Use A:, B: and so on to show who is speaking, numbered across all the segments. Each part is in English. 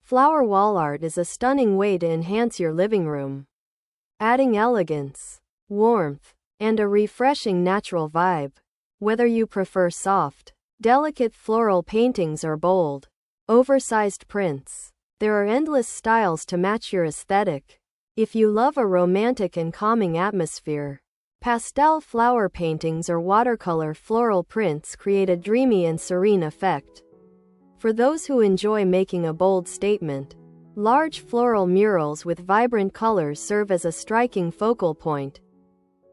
A: Flower wall art is a stunning way to enhance your living room, adding elegance, warmth, and a refreshing natural vibe. Whether you prefer soft, delicate floral paintings or bold, oversized prints, there are endless styles to match your aesthetic. If you love a romantic and calming atmosphere, pastel flower paintings or watercolor floral prints create a dreamy and serene effect. For those who enjoy making a bold statement, large floral murals with vibrant colors serve as a striking focal point,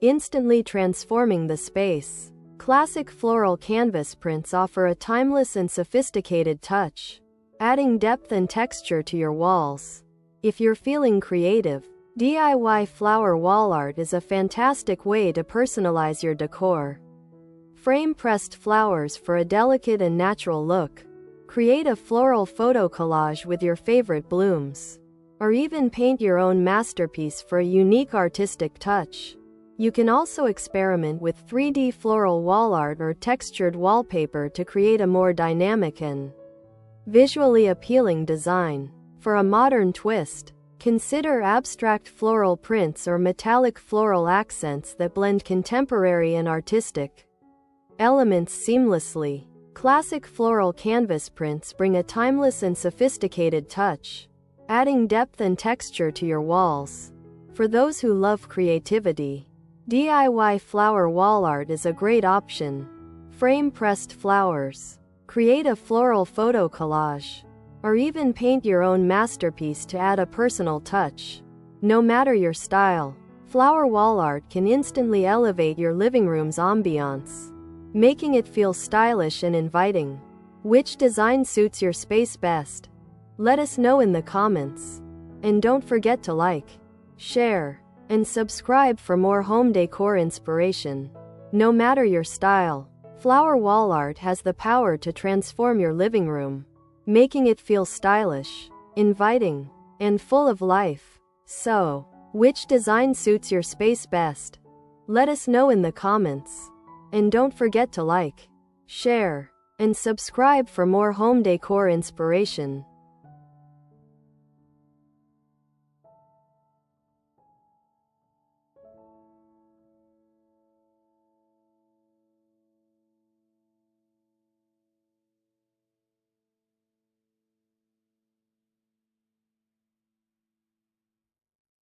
A: instantly transforming the space. Classic floral canvas prints offer a timeless and sophisticated touch, adding depth and texture to your walls. If you're feeling creative, DIY flower wall art is a fantastic way to personalize your decor. Frame pressed flowers for a delicate and natural look. Create a floral photo collage with your favorite blooms, or even paint your own masterpiece for a unique artistic touch. You can also experiment with 3D floral wall art or textured wallpaper to create a more dynamic and visually appealing design. For a modern twist, consider abstract floral prints or metallic floral accents that blend contemporary and artistic elements seamlessly. Classic floral canvas prints bring a timeless and sophisticated touch, adding depth and texture to your walls. For those who love creativity, DIY flower wall art is a great option. Frame pressed flowers, create a floral photo collage, or even paint your own masterpiece to add a personal touch. No matter your style, flower wall art can instantly elevate your living room's ambiance, making it feel stylish and inviting. Which design suits your space best? Let us know in the comments. And don't forget to like, share, and subscribe for more home decor inspiration. No matter your style, flower wall art has the power to transform your living room, making it feel stylish, inviting, and full of life. So, which design suits your space best? Let us know in the comments. And don't forget to like, share, and subscribe for more home decor inspiration.